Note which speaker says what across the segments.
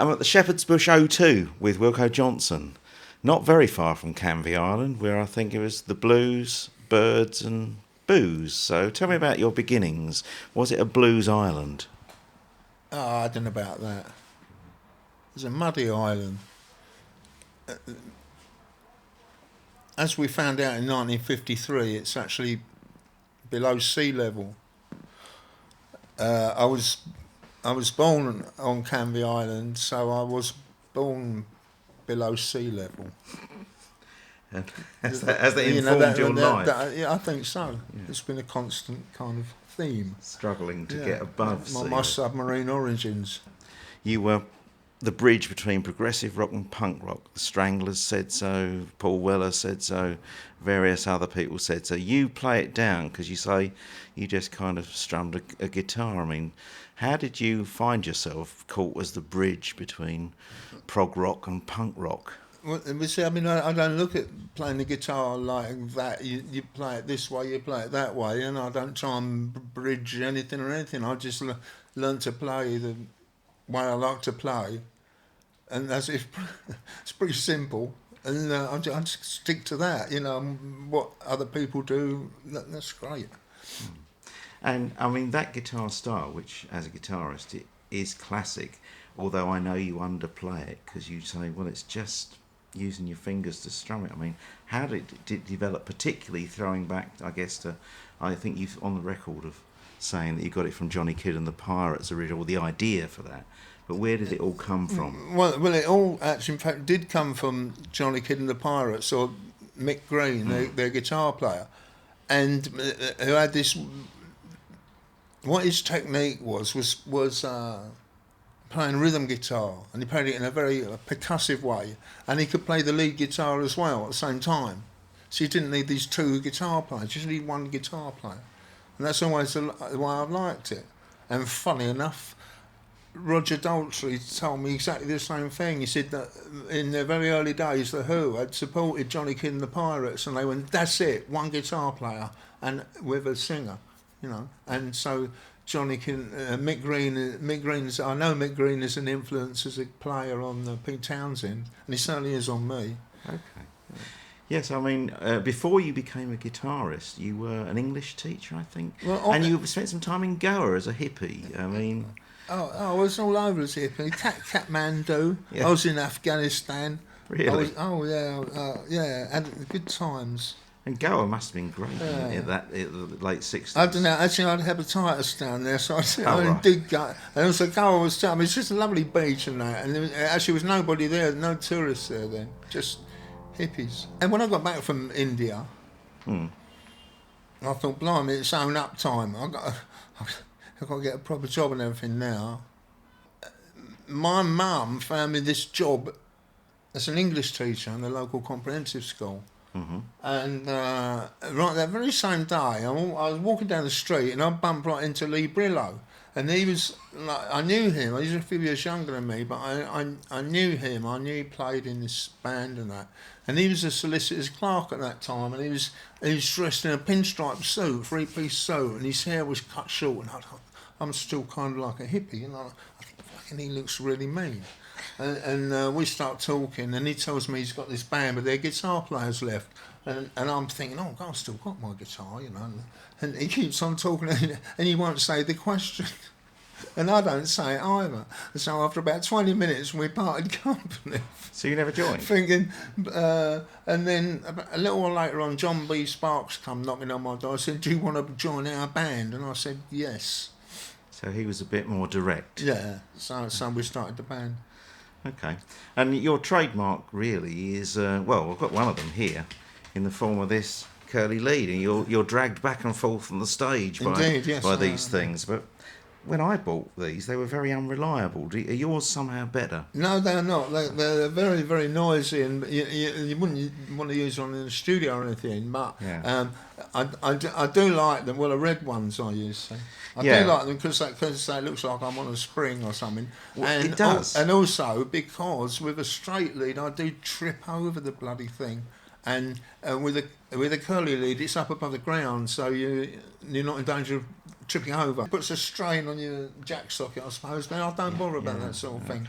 Speaker 1: I'm at the Shepherd's Bush O2 with Wilko Johnson, not very far from Canvey Island, where I think it was the blues, birds and booze. So tell me about your beginnings. Was it a blues island?
Speaker 2: Oh, I don't know about that. It was a muddy island. As we found out in 1953, it's actually below sea level. I was born on Canvey Island, so I was born below sea level.
Speaker 1: And has that informed your life?
Speaker 2: Yeah, I think so.
Speaker 1: Yeah.
Speaker 2: It's been a constant kind of theme.
Speaker 1: Struggling to get above sea
Speaker 2: my submarine origins.
Speaker 1: You were the bridge between progressive rock and punk rock. The Stranglers said so, Paul Weller said so, various other people said so. You play it down because you say you just kind of strummed a guitar. I mean, how did you find yourself caught as the bridge between prog rock and punk rock?
Speaker 2: Well, see, I mean, I don't look at playing the guitar like that. You play it this way, you play it that way, and I don't try and bridge anything or anything. I just learn to play the way I like to play, and it's pretty simple. And I just stick to that. You know, what other people do, that's great.
Speaker 1: And I mean, that guitar style, which as a guitarist it is classic, although I know you underplay it because you say, well, it's just using your fingers to strum it. I mean, how did it develop, particularly throwing back, I guess, to, I think you've on the record of saying that you got it from Johnny Kidd and the Pirates original, the idea for that. But where did it all come from?
Speaker 2: Well, it all actually, in fact, did come from Johnny Kidd and the Pirates, or Mick Green, their guitar player, and who had this. What his technique was playing rhythm guitar, and he played it in a very percussive way, and he could play the lead guitar as well at the same time. So you didn't need these two guitar players; you just need one guitar player, and that's always the way I've liked it. And funny enough, Roger Daltrey told me exactly the same thing. He said that in the very early days, The Who had supported Johnny Kidd and the Pirates, and they went, "That's it, one guitar player and with a singer," you know. And so Johnny Kidd, Mick Green. I know Mick Green is an influence as a player on Pete Townsend, and he certainly is on me.
Speaker 1: Okay. Yes, I mean, before you became a guitarist, you were an English teacher, I think, and you spent some time in Goa as a hippie. I mean.
Speaker 2: Oh, I was all over as a hippie. Kathmandu. Yeah. I was in Afghanistan.
Speaker 1: Really?
Speaker 2: Yeah, had good times.
Speaker 1: And Goa must have been great in the late 60s.
Speaker 2: I don't know. Actually, I had hepatitis down there, so I did go. And also, Goa was. I mean, it's just a lovely beach and that. And there actually was nobody there, no tourists there then, just hippies. And when I got back from India, I thought, blimey, it's own up time. I've got to get a proper job and everything now. My mum found me this job as an English teacher in the local comprehensive school. Mm-hmm. And right that very same day, I was walking down the street and I bumped right into Lee Brillo. And he was, like, I knew him. He was a few years younger than me, but I knew him. I knew he played in this band and that. And he was a solicitor's clerk at that time, and he was dressed in a pinstripe suit, three-piece suit, and his hair was cut short. And I'm still kind of like a hippie, and I think fucking he looks really mean. And we start talking, and he tells me he's got this band, but their guitar players left. And I'm thinking, oh, God, I've still got my guitar, you know. And he keeps on talking, and he won't say the question. And I don't say it either. So after about 20 minutes, we parted company.
Speaker 1: So you never joined?
Speaker 2: Thinking, and then a little while later on, John B. Sparks come knocking on my door. I said, do you want to join our band? And I said, yes.
Speaker 1: So he was a bit more direct.
Speaker 2: Yeah, so we started the band.
Speaker 1: Okay. And your trademark really is, well, I've got one of them here in the form of this curly lead, and you're dragged back and forth on the stage by these things. But when I bought these, they were very unreliable. Are yours somehow better?
Speaker 2: No, they're not. They're very, very noisy, and you wouldn't want to use one in the studio or anything. But yeah. I do like them. Well, the red ones I use. I do like them because it looks like I'm on a spring or something.
Speaker 1: Well, and it does.
Speaker 2: And also because with a straight lead, I do trip over the bloody thing. And with a curly lead, it's up above the ground, so you're not in danger of tripping over. It puts a strain on your jack socket, I suppose. Now I don't bother about that sort of thing.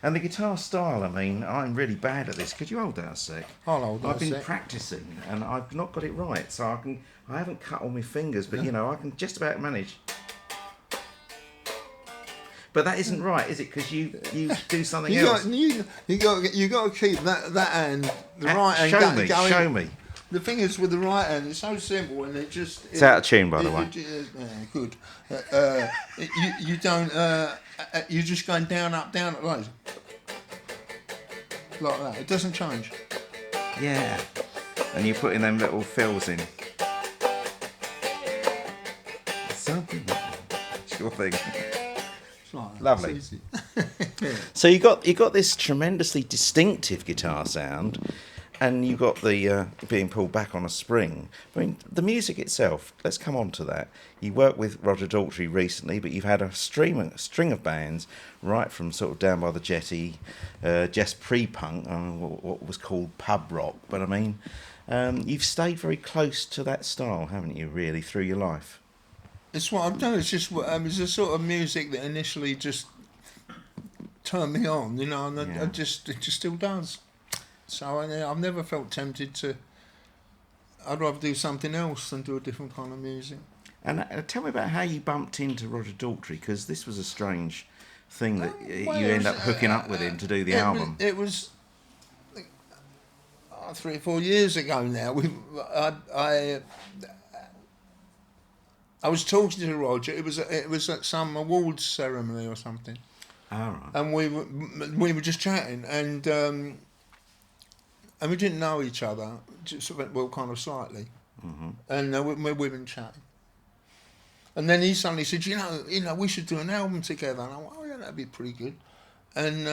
Speaker 1: And the guitar style, I mean, I'm really bad at this. Could you hold that a sec?
Speaker 2: I'll hold that
Speaker 1: I've
Speaker 2: a
Speaker 1: been
Speaker 2: sec.
Speaker 1: practicing and I've not got it right, so I haven't cut all my fingers, but you know, I can just about manage. But that isn't right, is it? Because you do something else.
Speaker 2: You got to keep that hand, the right hand going.
Speaker 1: Show me.
Speaker 2: The thing is with the right hand, it's so simple, and it's
Speaker 1: out of tune, by the way.
Speaker 2: Good. You don't. You're just going down, up, down, like that. It doesn't change.
Speaker 1: Yeah. And you're putting them little fills in. Something. It's your thing. Lovely. So you got this tremendously distinctive guitar sound, and you got the being pulled back on a spring. I mean, the music itself. Let's come on to that. You worked with Roger Daltrey recently, but you've had a string of bands right from sort of down by the jetty, just pre-punk, what was called pub rock. But I mean, you've stayed very close to that style, haven't you? Really, through your life.
Speaker 2: It's what I've done. It's just it's the sort of music that initially just turned me on, you know, and it just still does. So I've never felt tempted to. I'd rather do something else than do a different kind of music.
Speaker 1: And tell me about how you bumped into Roger Daltrey, because this was a strange thing that you end up hooking up with him to do the album.
Speaker 2: It was 3 or 4 years ago now. I was talking to Roger. It was at some awards ceremony or something.
Speaker 1: All right.
Speaker 2: And we were just chatting, and we didn't know each other, just well, kind of slightly. Mm-hmm. And we've been chatting. And then he suddenly said, you know, we should do an album together. And I went, oh yeah, that'd be pretty good. And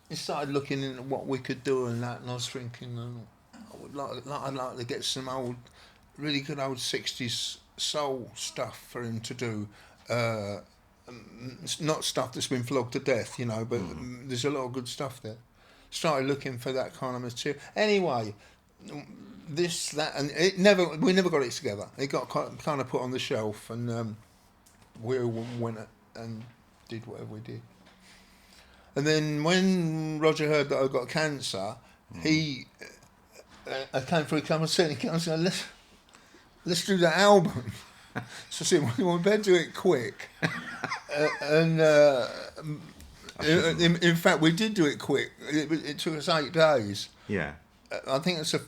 Speaker 2: he started looking into what we could do and that, and I was thinking, I'd like to get some really good old 60s soul stuff for him to do. Not stuff that's been flogged to death, you know, but there's a lot of good stuff there. Started looking for that kind of material. Anyway, and we never got it together. It got kind of put on the shelf, and we went and did whatever we did. And then when Roger heard that I got cancer, he came for a couple of seconds and said, let's do that album. So I said, well, we better do it quick. In fact, we did do it quick. It took us 8 days.
Speaker 1: Yeah.
Speaker 2: I think it's the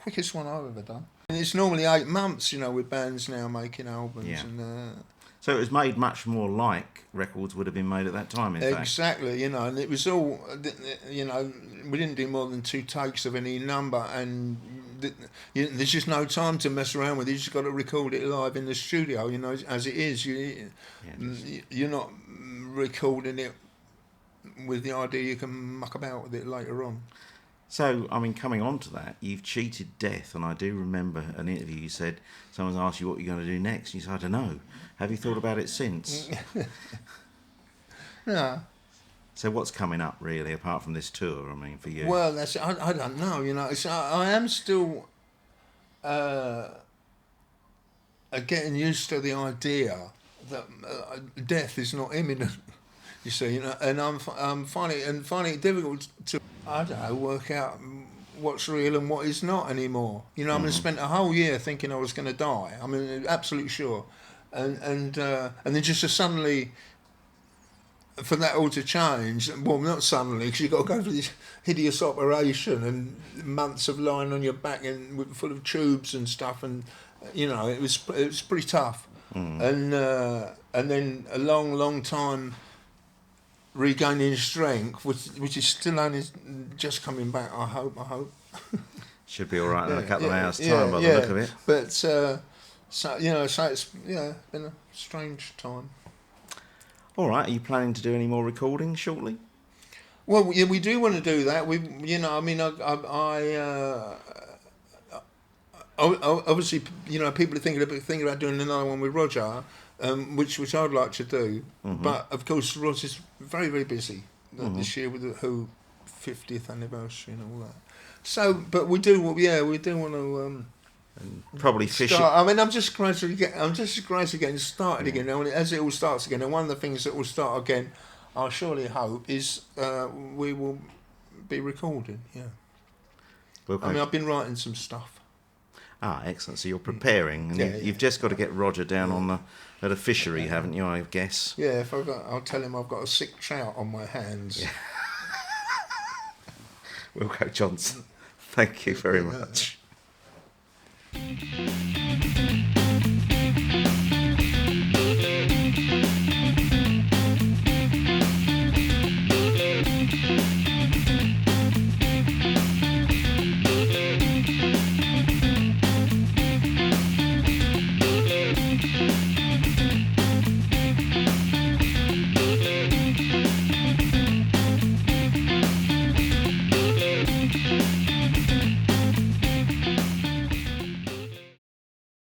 Speaker 2: quickest one I've ever done. And it's normally 8 months, you know, with bands now making albums.
Speaker 1: Yeah.
Speaker 2: And,
Speaker 1: so it was made much more like records would have been made at that time, in fact.
Speaker 2: Exactly, you know, and it was all, you know, we didn't do more than 2 takes of any number, and there's just no time to mess around with it. You just got to record it live in the studio, you know, as it is. You're not recording it with the idea you can muck about with it later on.
Speaker 1: So, I mean, coming on to that, you've cheated death, and I do remember an interview you said, someone's asked you what you're going to do next, and you said, I don't know. Have you thought about it since?
Speaker 2: No.
Speaker 1: So what's coming up, really, apart from this tour, I mean, for you?
Speaker 2: Well, I don't know, you know. I am still getting used to the idea that death is not imminent. You see, you know, and I'm finding it difficult to, I don't know, work out what's real and what is not anymore. You know, I mean, I spent a whole year thinking I was going to die. I mean, absolutely sure, and then just to suddenly, for that all to change. Well, not suddenly, because you've got to go through this hideous operation and months of lying on your back and full of tubes and stuff, and you know, it was pretty tough, and then a long time regaining strength, which is still only just coming back. I hope.
Speaker 1: Should be all right in a couple of hours' time by the look of it.
Speaker 2: But so you know, so it's been a strange time.
Speaker 1: All right, are you planning to do any more recording shortly?
Speaker 2: Well, yeah, we do want to do that. We, you know, I mean, I obviously, you know, people are thinking about doing another one with Roger, which I'd like to do. But of course, Roger's very, very busy this year with the Who 50th anniversary and all that. So, but we do want to
Speaker 1: and probably fishing.
Speaker 2: I mean, I'm just gradually getting started again. As it all starts again, and one of the things that will start again, I surely hope, is we will be recording. Yeah.
Speaker 1: Wilko.
Speaker 2: I mean, I've been writing some stuff.
Speaker 1: Ah, excellent. So you're preparing, and you've just got to get Roger down at a fishery, haven't you? I guess.
Speaker 2: Yeah. I'll tell him I've got a sick trout on my hands.
Speaker 1: Yeah. Wilko Johnson, thank you very much.